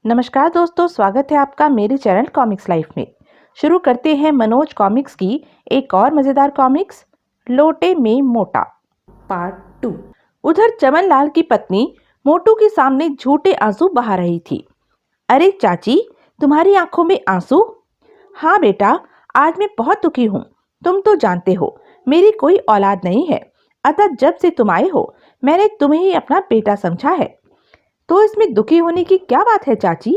नमस्कार दोस्तों, स्वागत है आपका मेरे चैनल कॉमिक्स लाइफ में। शुरू करते हैं मनोज कॉमिक्स की एक और मज़ेदार कॉमिक्स, लोटे में मोटा पार्ट 2। उधर चमन लाल की पत्नी मोटू के सामने झूठे आंसू बहा रही थी। अरे चाची, तुम्हारी आंखों में आंसू? हाँ बेटा, आज मैं बहुत दुखी हूँ। तुम तो जानते हो मेरी कोई औलाद नहीं है, अतः जब से तुम आए हो मैंने तुम्हें ही अपना बेटा समझा है। तो इसमें दुखी होने की क्या बात है चाची?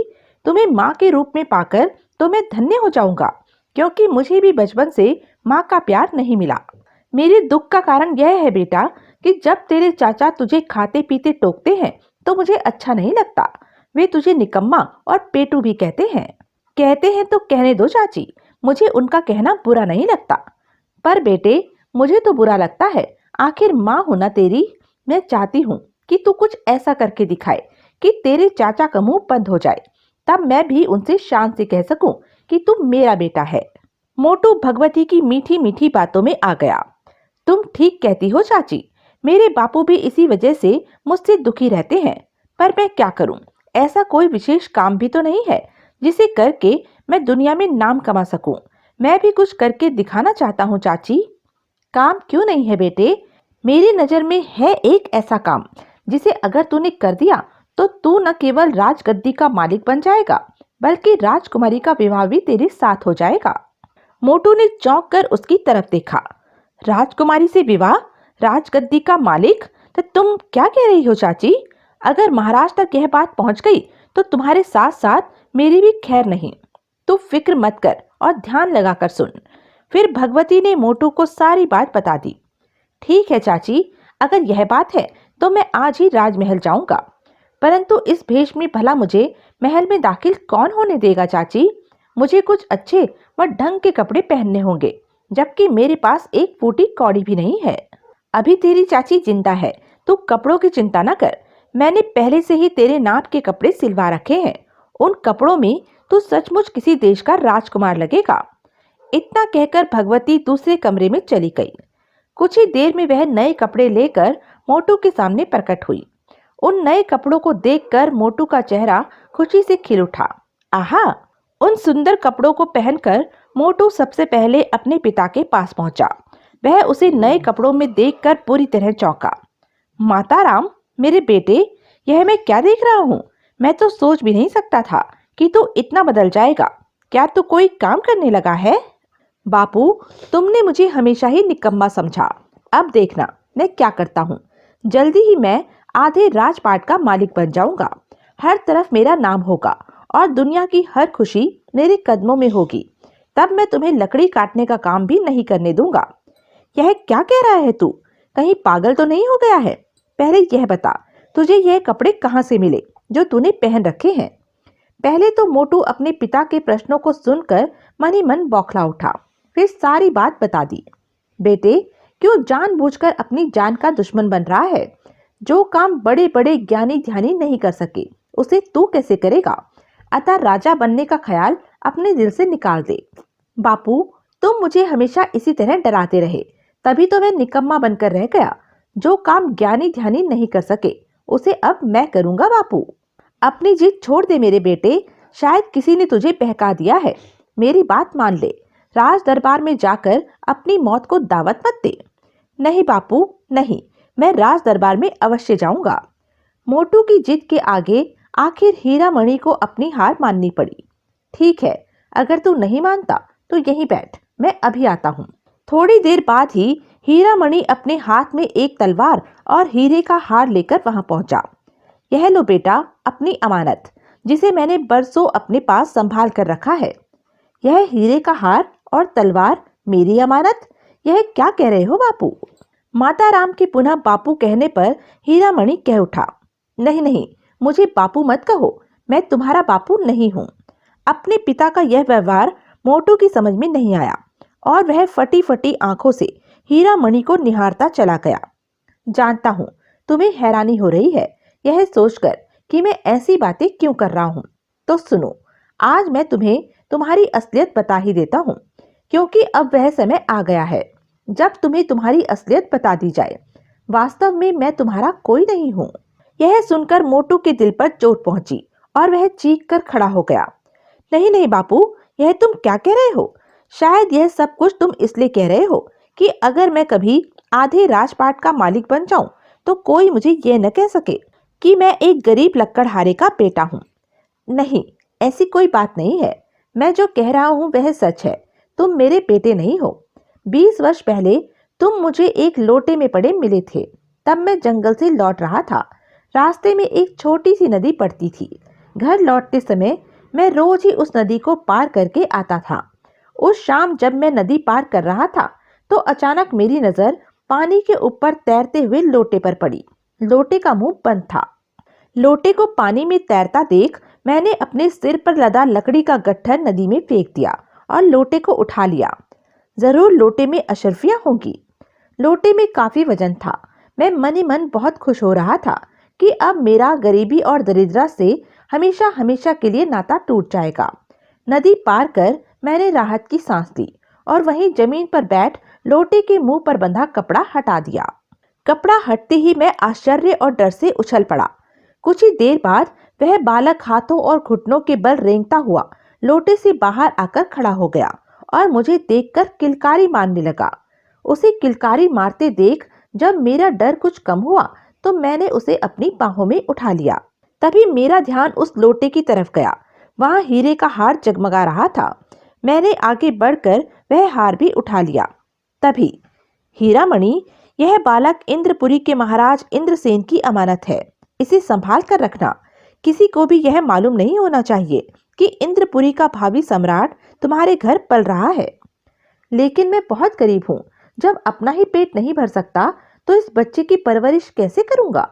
तुम्हें माँ के रूप में पाकर तो मैं धन्य हो जाऊंगा, क्योंकि मुझे भी बचपन से माँ का प्यार नहीं मिला। मेरे दुख का कारण यह है बेटा कि जब तेरे चाचा तुझे खाते पीते टोकते हैं तो मुझे अच्छा नहीं लगता। वे तुझे निकम्मा और पेटू भी कहते हैं तो कहने दो चाची, मुझे उनका कहना बुरा नहीं लगता। पर बेटे, मुझे तो बुरा लगता है। आखिर माँ हो ना तेरी। मैं चाहती हूँ कि तू कुछ ऐसा करके दिखाए कि तेरे चाचा का मुंह बंद हो जाए, तब मैं भी उनसे शान से कह सकूं कि तू मेरा बेटा है। मोटू भगवती की मीठी मीठी बातों में आ गया। तुम ठीक कहती हो चाची, मेरे बापू भी इसी वजह से मुझसे दुखी रहते हैं। पर मैं क्या करूं? ऐसा कोई विशेष काम भी तो नहीं है जिसे करके मैं दुनिया में नाम कमा सकूं। मैं भी कुछ करके दिखाना चाहता हूं चाची। काम क्यों नहीं है बेटे? मेरी नजर में है एक ऐसा काम जिसे अगर तूने कर दिया तो तू न केवल राजगद्दी का मालिक बन जाएगा, बल्कि राजकुमारी का विवाह भी तेरे साथ हो जाएगा। मोटू ने चौंक कर उसकी तरफ देखा। राजकुमारी से विवाह? राजगद्दी का मालिक? तो तुम क्या कह रही हो चाची? अगर महाराज तक यह बात पहुंच गई तो तुम्हारे साथ साथ मेरी भी खैर नहीं। तू फिक्र मत कर और ध्यान लगाकर सुन। फिर भगवती ने मोटू को सारी बात बता दी। ठीक है चाची, अगर यह बात है तो मैं आज ही राजमहल जाऊंगा। परंतु इस भेष में भला मुझे महल में दाखिल कौन होने देगा चाची? मुझे कुछ अच्छे व ढंग के कपड़े पहनने होंगे, जबकि मेरे पास एक फूटी कौड़ी भी नहीं है। अभी तेरी चाची जिंदा है, तू कपड़ों की चिंता न कर। मैंने पहले से ही तेरे नाप के कपड़े सिलवा रखे हैं। उन कपड़ों में तू सचमुच किसी देश का राजकुमार लगेगा। इतना कहकर भगवती दूसरे कमरे में चली गई। कुछ ही देर में वह नए कपड़े लेकर मोटू के सामने प्रकट हुई। उन नए कपड़ों को देखकर मोटू का चेहरा खुशी से खिल उठा। आहा! उन सुंदर कपड़ों को पहनकर मोटू सबसे पहले अपने पिता के पास पहुंचा। वह उसे नए कपड़ों में देखकर पूरी तरह चौंका। माता राम, मेरे बेटे, यह मैं क्या देख रहा हूँ? मैं तो सोच भी नहीं सकता था कि तू इतना बदल जाएगा। क्या तू कोई काम करने लगा है? बापू, तुमने मुझे हमेशा ही निकम्मा समझा। अब देखना मैं क्या करता हूँ। जल्दी ही मैं आधे राजपाट का मालिक बन जाऊंगा। हर तरफ मेरा नाम होगा और दुनिया की हर खुशी मेरे कदमों में होगी। तब मैं तुम्हें लकड़ी काटने का काम भी नहीं करने दूंगा। यह क्या कह रहा है तू? कहीं पागल तो नहीं हो गया है? पहले यह बता, तुझे यह कपड़े कहाँ से मिले जो तूने पहन रखे हैं? पहले तो मोटू अपने पिता के प्रश्नों को सुनकर मन ही मन बौखला उठा। फिर सारी बात बता दी। बेटे, क्यों जानबूझकर अपनी जान का दुश्मन बन रहा है? जो काम बड़े बड़े ज्ञानी ध्यानी नहीं कर सके, उसे तू कैसे करेगा? अतः राजा बनने का ख्याल अपने दिल से निकाल दे। बापू, तुम मुझे हमेशा इसी तरह डराते रहे, तभी तो मैं निकम्मा बनकर रह गया। जो काम ज्ञानी ध्यानी नहीं कर सके, उसे अब मैं करूंगा बापू। अपनी जिद छोड़ दे मेरे बेटे, शायद किसी ने तुझे बहका दिया है। मेरी बात मान ले। राज दरबार में जाकर अपनी मौत को दावत मत दे। नहीं बापू, नहीं, मैं राज दरबार में अवश्य जाऊंगा। मोटू की जिद के आगे आखिर हीरा मणि को अपनी हार माननी पड़ी। ठीक है, अगर तू नहीं मानता तो यहीं बैठ, मैं अभी आता हूँ। थोड़ी देर बाद ही हीरा मणि अपने हाथ में एक तलवार और हीरे का हार लेकर वहां पहुंचा। यह लो बेटा, अपनी अमानत, जिसे मैंने बरसों अपने पास संभाल कर रखा है। यह हीरे का हार और तलवार मेरी अमानत? यह क्या कह रहे हो बापू? माता राम के पुनः बापू कहने पर हीरा मणि कह उठा। नहीं नहीं, मुझे बापू मत कहो, मैं तुम्हारा बापू नहीं हूँ। अपने पिता का यह व्यवहार मोटू की समझ में नहीं आया और वह फटी फटी आंखों से हीरा मणि को निहारता चला गया। जानता हूँ तुम्हें हैरानी हो रही है यह सोचकर कि मैं ऐसी बातें क्यों कर रहा हूँ। तो सुनो, आज मैं तुम्हें तुम्हारी असलियत बता ही देता हूँ, क्योंकि अब वह समय आ गया है जब तुम्हें तुम्हारी असलियत बता दी जाए। वास्तव में मैं तुम्हारा कोई नहीं हूँ। यह सुनकर मोटू के दिल पर चोट पहुंची और वह चीख कर खड़ा हो गया। नहीं नहीं बापू, यह तुम क्या कह रहे हो? शायद यह सब कुछ तुम इसलिए कह रहे हो कि अगर मैं कभी आधे राजपाट का मालिक बन जाऊं तो कोई मुझे यह न कह सके कि मैं एक गरीब लक्कड़हारे का बेटा हूँ। नहीं, ऐसी कोई बात नहीं है। मैं जो कह रहा हूँ वह सच है। तुम मेरे बेटे नहीं हो। 20 वर्ष पहले तुम मुझे एक लोटे में पड़े मिले थे। तब मैं जंगल से लौट रहा था। रास्ते में एक छोटी सी नदी पड़ती थी। घर लौटते समय मैं रोज ही उस नदी को पार करके आता था। उस शाम जब मैं नदी पार कर रहा था तो अचानक मेरी नजर पानी के ऊपर तैरते हुए लोटे पर पड़ी। लोटे का मुंह बंद था। लोटे को पानी में तैरता देख मैंने अपने सिर पर लदा लकड़ी का गट्ठर नदी में फेंक दिया और लोटे को उठा लिया। जरूर लोटे में अशर्फियां होंगी। लोटे में काफी वजन था। मैं मन ही मन बहुत खुश हो रहा था कि अब मेरा गरीबी और दरिद्रता से हमेशा हमेशा के लिए नाता टूट जाएगा। नदी पार कर मैंने राहत की सांस ली और वहीं जमीन पर बैठ लोटे के मुंह पर बंधा कपड़ा हटा दिया। कपड़ा हटते ही मैं आश्चर्य और डर से उछल पड़ा। कुछ ही देर बाद वह बालक हाथों और घुटनों के बल रेंगता हुआ लोटे से बाहर आकर खड़ा हो गया और मुझे देखकर किलकारी मारने लगा। उसे किलकारी मारते देख जब मेरा डर कुछ कम हुआ तो मैंने उसे अपनी बाहों में उठा लिया। तभी मेरा ध्यान उस लोटे की तरफ गया। वहां हीरे का हार जगमगा रहा था। मैंने आगे बढ़कर वह हार भी उठा लिया। तभी, हीरामणि, यह बालक इंद्रपुरी के महाराज इंद्रसेन की अमानत है। इसे संभाल कर रखना। किसी को भी यह मालूम नहीं होना चाहिए कि इंद्रपुरी का भावी सम्राट तुम्हारे घर पल रहा है। लेकिन मैं बहुत गरीब हूँ। जब अपना ही पेट नहीं भर सकता तो इस बच्चे की परवरिश कैसे करूंगा?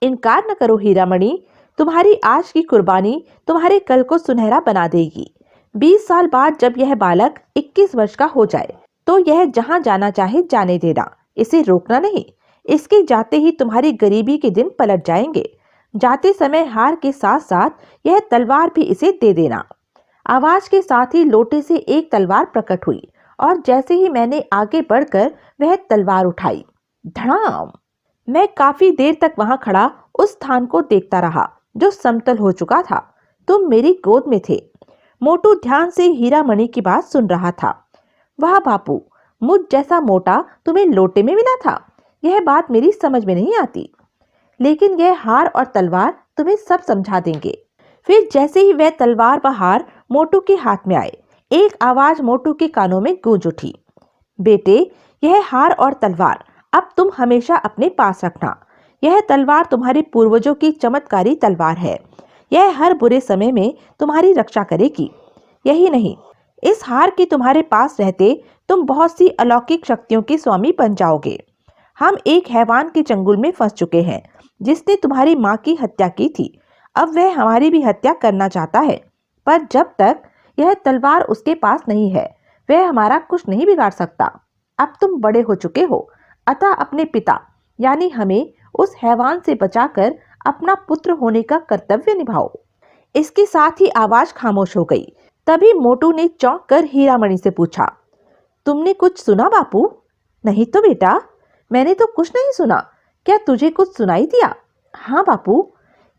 इनकार न करो हीरामणि, तुम्हारी आज की कुर्बानी तुम्हारे कल को सुनहरा बना देगी। 20 साल बाद जब यह बालक 21 वर्ष का हो जाए तो यह जहां जाना चाहे जाने देना। इसे रोकना नहीं। इसके जाते ही तुम्हारी गरीबी के दिन पलट जाएंगे। जाते समय हार के साथ साथ यह तलवार भी इसे दे देना। आवाज के साथ ही लोटे से एक तलवार प्रकट हुई और जैसे ही मैंने आगे बढ़कर वह तलवार उठाई, धड़ाम! मैं काफी देर तक वहां खड़ा उस स्थान को देखता रहा जो समतल हो चुका था। तुम मेरी गोद में थे। मोटू ध्यान से हीरामणि की बात सुन रहा था। वाह बापू, मुझ जैसा मोटा तुम्हें लोटे में मिला था। यह बात मेरी समझ में नहीं आती, लेकिन यह हार और तलवार तुम्हें सब समझा देंगे। फिर जैसे ही वह तलवार व हार मोटू के हाथ में आए, एक आवाज मोटू के कानों में गूंज उठी। बेटे, यह हार और तलवार अब तुम हमेशा अपने पास रखना। यह तलवार तुम्हारे पूर्वजों की चमत्कारी तलवार है। यह हर बुरे समय में तुम्हारी रक्षा करेगी। यही नहीं, इस हार के तुम्हारे पास रहते तुम बहुत सी अलौकिक शक्तियों के स्वामी बन जाओगे। हम एक हैवान के चंगुल में फंस चुके हैं जिसने तुम्हारी माँ की हत्या की थी। अब वह हमारी भी हत्या करना चाहता है, पर जब तक यह तलवार उसके पास नहीं है वह हमारा कुछ नहीं बिगाड़ सकता। अब तुम बड़े हो चुके हो, अतः अपने पिता यानी हमें उस हैवान से बचाकर अपना पुत्र होने का कर्तव्य निभाओ। इसके साथ ही आवाज खामोश हो गई। तभी मोटू ने चौंक कर हीरामणि से पूछा, तुमने कुछ सुना बापू? नहीं तो बेटा, मैंने तो कुछ नहीं सुना। क्या तुझे कुछ सुनाई दिया? हाँ बापू,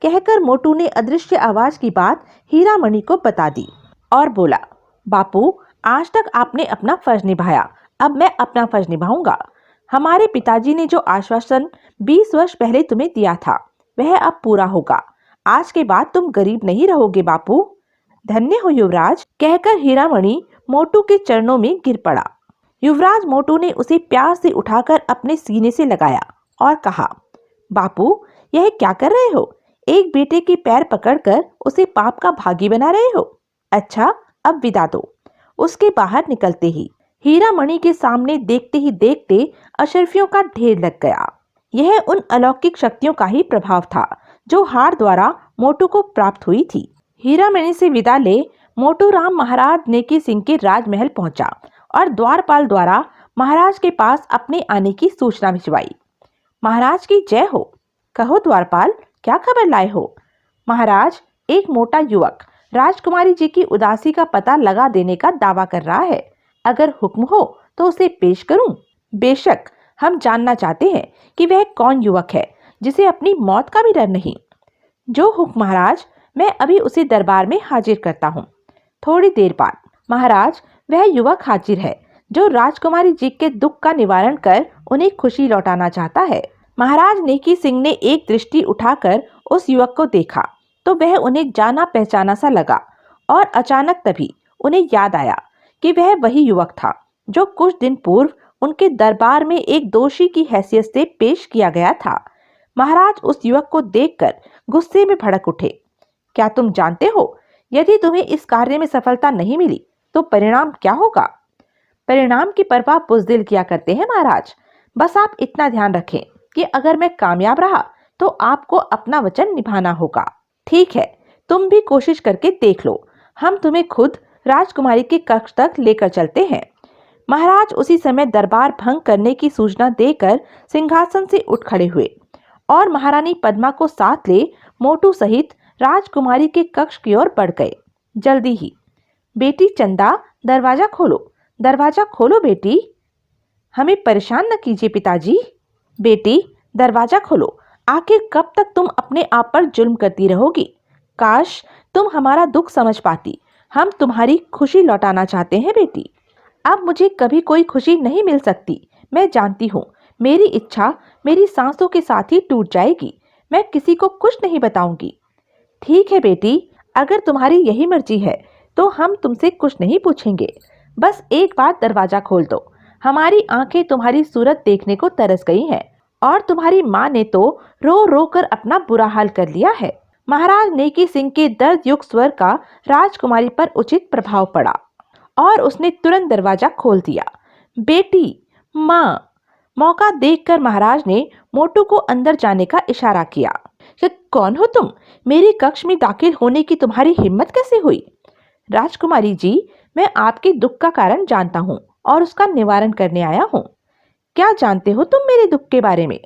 कहकर मोटू ने अदृश्य आवाज की बात हीरामणि को बता दी और बोला, बापू, आज तक आपने अपना फर्ज निभाया, अब मैं अपना फर्ज निभाऊंगा। हमारे पिताजी ने जो आश्वासन 20 वर्ष पहले तुम्हें दिया था वह अब पूरा होगा। आज के बाद तुम गरीब नहीं रहोगे बापू। धन्य हो युवराज, कहकर हीरामणि मोटू के चरणों में गिर पड़ा। युवराज मोटू ने उसे प्यार से उठाकर अपने सीने से लगाया और कहा, बापू, यह क्या कर रहे हो? एक बेटे के पैर पकड़कर उसे पाप का भागी बना रहे हो। अच्छा, अब विदा दो। उसके बाहर निकलते ही हीरामणि के सामने देखते ही देखते अशर्फियों का ढेर लग गया। यह उन अलौकिक शक्तियों का ही प्रभाव था जो हार द्वारा मोटू को प्राप्त हुई थी। हीरामणि से विदा ले मोटू राम महाराज नेकी सिंह के राजमहल पहुंचा और द्वारपाल द्वारा महाराज के पास अपने आने की सूचना भिजवाई। महाराज की जय हो। कहो द्वारपाल, क्या खबर लाए हो? महाराज, एक मोटा युवक राजकुमारी जी की उदासी का पता लगा देने का दावा कर रहा है। अगर हुक्म हो तो उसे पेश करूं? बेशक, हम जानना चाहते हैं कि वह कौन युवक है जिसे अपनी मौत का भी डर नहीं। जो हुक्म महाराज। मैं अभी उसे दरबार में हाजिर करता हूँ। थोड़ी देर बाद महाराज, वह युवक हाजिर है जो राजकुमारी जी के दुख का निवारण कर उन्हें खुशी लौटाना चाहता है। महाराज नेकी सिंह ने एक दृष्टि उठाकर उस युवक को देखा तो वह उन्हें जाना पहचाना सा लगा और अचानक तभी उन्हें याद आया कि वह वही युवक था जो कुछ दिन पूर्व उनके दरबार में एक दोषी की हैसियत से पेश किया गया था। महाराज उस युवक को देखकर गुस्से में भड़क उठे। क्या तुम जानते हो, यदि तुम्हें इस कार्य में सफलता नहीं मिली तो परिणाम क्या होगा? परिणाम की परवाह बुज़दिल किया करते हैं महाराज। बस आप इतना ध्यान रखें कि अगर मैं कामयाब रहा तो आपको अपना वचन निभाना होगा। ठीक है, तुम भी कोशिश करके देख लो। हम तुम्हें खुद राजकुमारी के कक्ष तक लेकर चलते हैं। महाराज उसी समय दरबार भंग करने की सूचना देकर सिंहासन से उठ खड़े हुए और महारानी पद्मा को साथ ले मोटू सहित राजकुमारी के कक्ष की ओर बढ़ गए। जल्दी ही। बेटी चंदा, दरवाजा खोलो, दरवाजा खोलो बेटी। हमें परेशान न कीजिए पिताजी। बेटी, दरवाजा खोलो। आखिर कब तक तुम अपने आप पर जुल्म करती रहोगी? काश तुम हमारा दुख समझ पाती। हम तुम्हारी खुशी लौटाना चाहते हैं बेटी। अब मुझे कभी कोई खुशी नहीं मिल सकती। मैं जानती हूँ मेरी इच्छा मेरी सांसों के साथ ही टूट जाएगी। मैं किसी को कुछ नहीं बताऊंगी। ठीक है बेटी, अगर तुम्हारी यही मर्जी है तो हम तुमसे कुछ नहीं पूछेंगे। बस एक बार दरवाजा खोल दो। हमारी आंखें तुम्हारी सूरत देखने को तरस गई हैं और तुम्हारी माँ ने तो रो रो कर अपना बुरा हाल कर लिया है। महाराज नेकी सिंह के दर्द युक्त स्वर का राजकुमारी पर उचित प्रभाव पड़ा और उसने तुरंत दरवाजा खोल दिया। बेटी, माँ। मौका देखकर महाराज ने मोटू को अंदर जाने का इशारा किया। कि कौन हो तुम? मेरे कक्ष में दाखिल होने की तुम्हारी हिम्मत कैसे हुई? राजकुमारी जी, मैं आपके दुख का कारण जानता हूँ और उसका निवारण करने आया हूँ। क्या जानते हो तुम मेरे दुख के बारे में?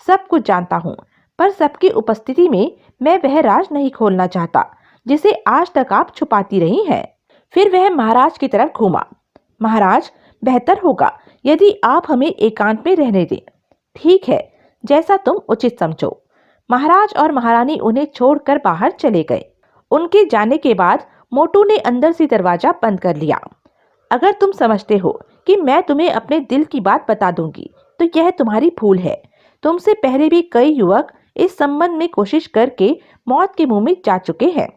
सब कुछ जानता हूँ, पर सबकी उपस्थिति में मैं वह राज नहीं खोलना चाहता जिसे आज तक आप छुपाती रही हैं। फिर वह महाराज की तरफ घूमा। महाराज, बेहतर होगा यदि आप हमें एकांत में रहने दें। ठीक है, जैसा तुम उचित समझो। महाराज और महारानी उन्हें छोड़कर बाहर चले गए। उनके जाने के बाद मोटू ने अंदर से दरवाजा बंद कर लिया। अगर तुम समझते हो कि मैं तुम्हें अपने दिल की बात बता दूंगी तो यह तुम्हारी भूल है। तुमसे पहले भी कई युवक इस संबंध में कोशिश करके मौत के मुंह में जा चुके हैं।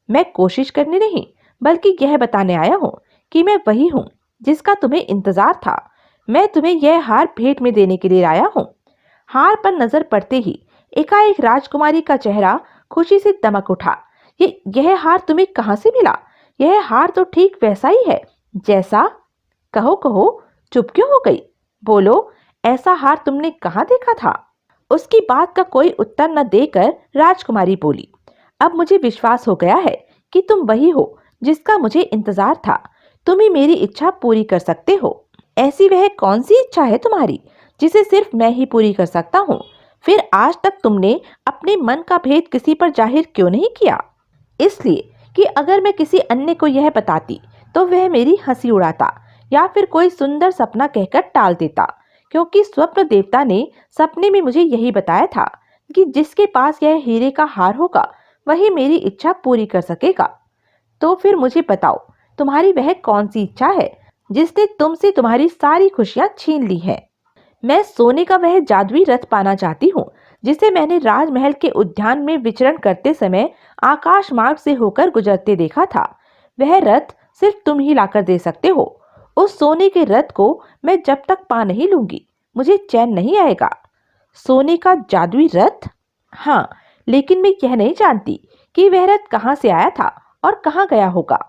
मैं कोशिश करने नहीं बल्कि यह बताने आया हूँ कि मैं वही हूँ जिसका तुम्हें इंतजार था। मैं तुम्हें यह हार भेंट में देने के लिए आया हूँ। हार पर नजर पड़ते ही एकाएक राजकुमारी का चेहरा खुशी से दमक उठा। यह हार तुम्हें कहाँ से मिला? यह हार तो ठीक वैसा ही है जैसा। कहो कहो, चुप क्यों हो गई? बोलो, ऐसा हार तुमने कहाँ देखा था? उसकी बात का कोई उत्तर न देकर राजकुमारी बोली, अब मुझे विश्वास हो गया है कि तुम वही हो जिसका मुझे इंतजार था। तुम ही मेरी इच्छा पूरी कर सकते हो। ऐसी वह कौन सी इच्छा है तुम्हारी जिसे सिर्फ मैं ही पूरी कर सकता हूँ? फिर आज तक तुमने अपने मन का भेद किसी पर जाहिर क्यों नहीं किया? इसलिए कि अगर मैं किसी अन्य को यह बताती तो वह मेरी हंसी उड़ाता या फिर कोई सुंदर सपना कहकर टाल देता, क्योंकि स्वप्न देवता ने सपने में मुझे यही बताया था कि जिसके पास यह हीरे का हार होगा वही मेरी इच्छा पूरी कर सकेगा। तो फिर मुझे बताओ, तुम्हारी वह कौन सी इच्छा है जिसने तुमसे तुम्हारी सारी खुशियां छीन ली है? मैं सोने का वह जादुई रथ पाना चाहती हूँ जिसे मैंने राजमहल के उद्यान में विचरण करते समय आकाश मार्ग से होकर गुजरते देखा था। वह रथ सिर्फ तुम ही लाकर दे सकते हो। उस सोने के रथ को मैं जब तक पा नहीं लूंगी मुझे चैन नहीं आएगा। सोने का जादुई रथ? हाँ, लेकिन मैं यह नहीं जानती कि वह रथ कहाँ से आया था और कहाँ गया होगा।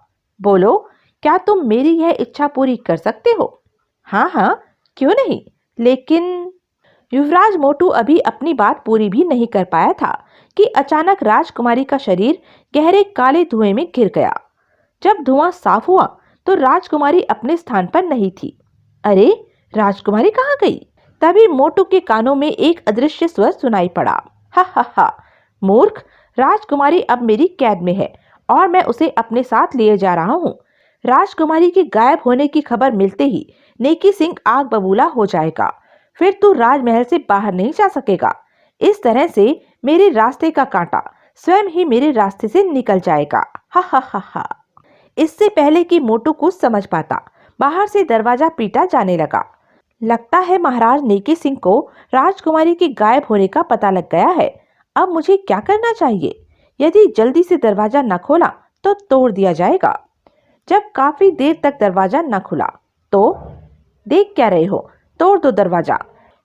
बोलो, क्या तुम मेरी यह इच्छा पूरी कर सकते हो? हाँ हाँ, क्यों नहीं। लेकिन युवराज मोटू अभी अपनी बात पूरी भी नहीं कर पाया था कि अचानक राजकुमारी का शरीर गहरे काले धुएं में घिर गया। जब धुआं साफ हुआ तो राजकुमारी अपने स्थान पर नहीं थी। अरे, राजकुमारी कहाँ गई? तभी मोटू के कानों में एक अदृश्य स्वर सुनाई पड़ा। हा हा हा, मूर्ख, राजकुमारी अब मेरी कैद में है और मैं उसे अपने साथ लिए जा रहा हूँ। राजकुमारी के गायब होने की खबर मिलते ही नेकी सिंह आग बबूला हो जाएगा। फिर तू राजमहल से बाहर नहीं जा सकेगा। इस तरह से मेरे रास्ते का कांटा स्वयं ही मेरे रास्ते से निकल जाएगा। हा हा हा हा। इससे पहले कि मोटू कुछ समझ पाता, बाहर से दरवाजा पीटा जाने लगा। लगता है महाराज नेकी सिंह को राजकुमारी के गायब होने का पता लग गया है। अब मुझे क्या करना चाहिए? यदि जल्दी से दरवाजा न खोला तो तोड़ दिया जाएगा। जब काफी देर तक दरवाजा न खुला तो देख क्या रहे हो, तोड़ दो दरवाजा।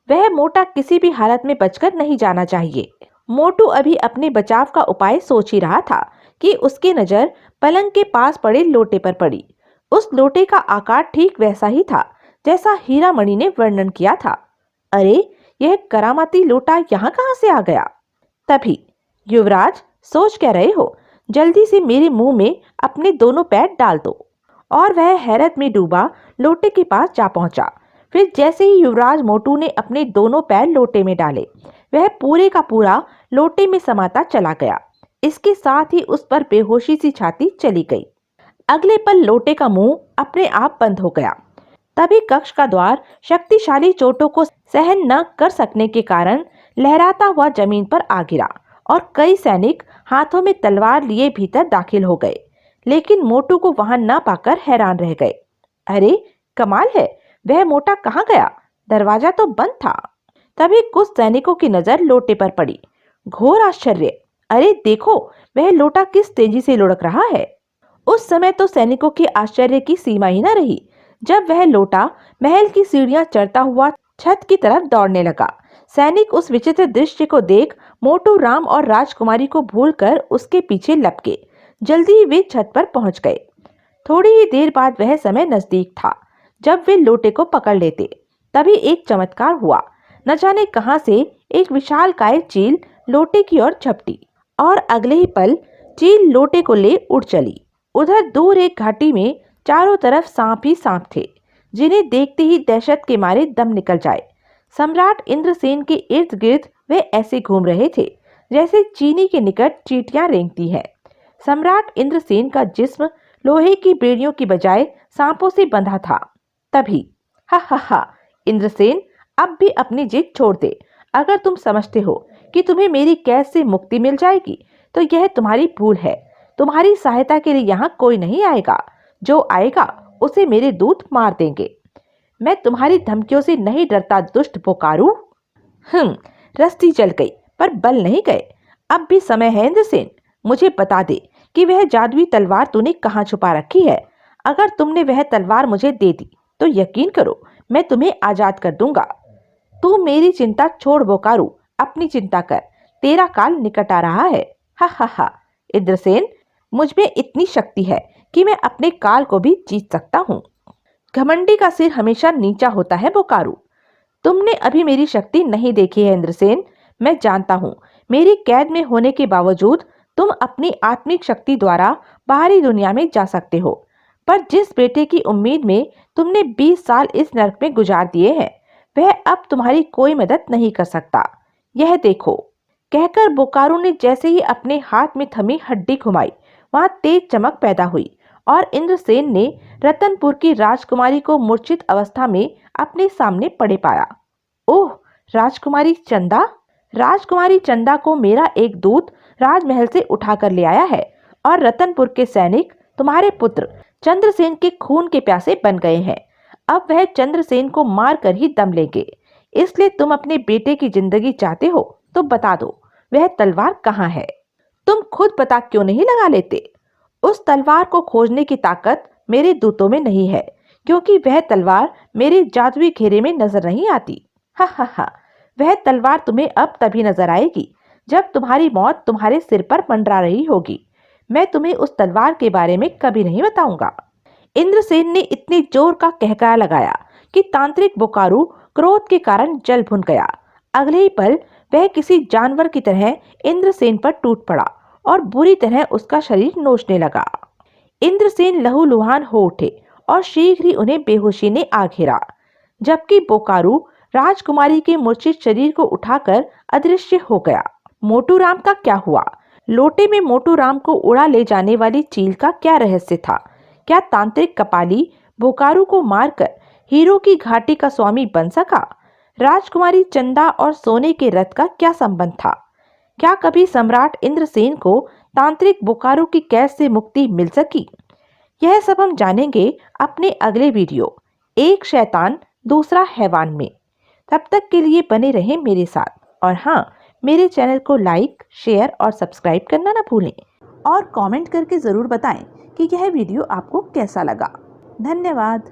वह मोटा किसी भी हालत में बचकर नहीं जाना चाहिए। मोटू अभी अपने बचाव का उपाय सोच ही रहा था कि उसकी नजर पलंग के पास पड़े लोटे पर पड़ी। उस लोटे का आकार ठीक वैसा ही था जैसा हीरा मणि ने वर्णन किया था। अरे, यह करामाती लोटा यहाँ कहाँ से आ गया? तभी, युवराज, सोच क्या रहे हो? जल्दी से मेरे मुंह में अपने दोनों पैर डाल दो। और वह हैरत में डूबा लोटे के पास जा पहुंचा। फिर जैसे ही युवराज मोटू ने अपने दोनों पैर लोटे में डाले, वह पूरे का पूरा लोटे में समाता चला गया। इसके साथ ही उस पर बेहोशी सी छाती चली गई। अगले पल लोटे का मुंह अपने आप बंद हो गया। तभी कक्ष का द्वार शक्तिशाली चोटों को सहन न कर सकने के कारण लहराता हुआ जमीन पर आ गिरा और कई सैनिक हाथों में तलवार लिए भीतर दाखिल हो गए। लेकिन मोटू को वहां न पाकर हैरान रह गए। अरे, कमाल है, वह मोटा कहाँ गया? दरवाजा तो बंद था। तभी कुछ सैनिकों की नजर लोटे पर पड़ी। घोर आश्चर्य! अरे देखो, वह लोटा किस तेजी से लुढ़क रहा है। उस समय तो सैनिकों के आश्चर्य की सीमा ही न रही जब वह लोटा महल की सीढ़ियां चढ़ता हुआ छत की तरफ दौड़ने लगा। सैनिक उस विचित्र दृश्य को देख मोटू राम और राजकुमारी को भूलकर उसके पीछे लपके। जल्दी ही वे छत पर पहुंच गए। थोड़ी ही देर बाद वह समय नजदीक था जब वे लोटे को पकड़ लेते। तभी एक चमत्कार हुआ। न जाने कहां से एक विशालकाय चील लोटे की ओर झपटी और अगले ही पल चील लोटे को ले उड़ चली। उधर दूर एक घाटी में चारों तरफ सांप ही सांप थे, जिन्हें देखते ही दहशत के मारे दम निकल जाए। सम्राट इंद्रसेन के इर्द गिर्द वे ऐसे घूम रहे थे जैसे चीनी के निकट चींटियां रेंगती हैं। सम्राट इंद्रसेन का जिस्म लोहे की बेड़ियों की बजाय सांपों से बंधा था। तभी, हा हा हा, इंद्रसेन, अब भी अपनी जिद छोड़ दे। अगर तुम समझते हो कि तुम्हें मेरी कैद से मुक्ति मिल जाएगी तो यह तुम्हारी भूल है। तुम्हारी सहायता के लिए यहाँ कोई नहीं आएगा। जो आएगा उसे मेरे दूत मार देंगे। मैं तुम्हारी धमकियों से नहीं डरता, दुष्ट बोकारू। रस्सी जल गई पर बल नहीं गए। अब भी समय है इंद्रसेन, मुझे बता दे कि वह जादुई तलवार तूने कहाँ छुपा रखी है। अगर तुमने वह तलवार मुझे दे दी तो यकीन करो, मैं तुम्हें आजाद कर दूंगा। तू मेरी चिंता छोड़ बोकारू, अपनी चिंता कर। तेरा काल निकट आ रहा है। हा हा हा। इंद्रसेन, मुझ में इतनी शक्ति है कि मैं अपने काल को भी जीत सकता हूँ। घमंडी का सिर हमेशा नीचा होता है बोकारू। तुमने अभी मेरी शक्ति नहीं देखी है इंद्रसेन। मैं जानता हूँ, मेरी कैद में होने के बावजूद तुम अपनी आत्मिक शक्ति द्वारा बाहरी दुनिया में जा सकते हो। पर जिस बेटे की उम्मीद में तुमने 20 साल इस नरक में गुजार दिए हैं, वह अब तुम्हारी कोई मदद नहीं कर सकता। यह देखो। कहकर बोकारू ने जैसे ही अपने हाथ में थमी हड्डी घुमाई, वहां तेज चमक पैदा हुई और इंद्रसेन ने रतनपुर की राजकुमारी को मूर्छित अवस्था में अपने सामने पड़े पाया। ओह, राजकुमारी चंदा! राजकुमारी चंदा को मेरा एक दूत राजमहल से उठाकर ले आया है और रतनपुर के सैनिक तुम्हारे पुत्र चंद्रसेन के खून के प्यासे बन गए हैं। अब वह चंद्रसेन को मार कर ही दम लेंगे। इसलिए तुम अपने बेटे की जिंदगी चाहते हो तो बता दो, वह तलवार कहाँ है? तुम खुद पता क्यों नहीं लगा लेते? उस तलवार को खोजने की ताकत मेरे दूतों में नहीं है, क्योंकि वह तलवार मेरे जादुई घेरे में नजर नहीं आती। हा हा हा। वह तलवार तुम्हें अब तभी नजर आएगी जब तुम्हारी मौत तुम्हारे सिर पर मंडरा रही होगी। मैं तुम्हें उस तलवार के बारे में कभी नहीं बताऊंगा। इंद्रसेन ने इतने जोर का कहकहा लगाया कि तांत्रिक बोकारू क्रोध के कारण जल भुन गया। अगले ही पल वह किसी जानवर की तरह इंद्रसेन पर टूट पड़ा और बुरी तरह उसका शरीर नोचने लगा। इंद्रसेन लहूलुहान हो उठे और शीघ्र ही उन्हें बेहोशी ने आ घेरा, जबकि बोकारू राजकुमारी के मूर्छित शरीर को उठाकर अदृश्य हो गया। मोटू राम का क्या हुआ? लोटे में मोटू राम को उड़ा ले जाने वाली चील का क्या रहस्य था? क्या तांत्रिक कपाली बोकारू को मारकर हीरो की घाटी का स्वामी बन सका? राजकुमारी चंदा और सोने के रथ का क्या संबंध था? क्या कभी सम्राट इंद्रसेन को तांत्रिक बोकारो की कैद से मुक्ति मिल सकी? यह सब हम जानेंगे अपने अगले वीडियो एक शैतान दूसरा हैवान में। तब तक के लिए बने रहें मेरे साथ और हाँ, मेरे चैनल को लाइक, शेयर और सब्सक्राइब करना ना भूलें और कमेंट करके ज़रूर बताएं कि यह वीडियो आपको कैसा लगा। धन्यवाद।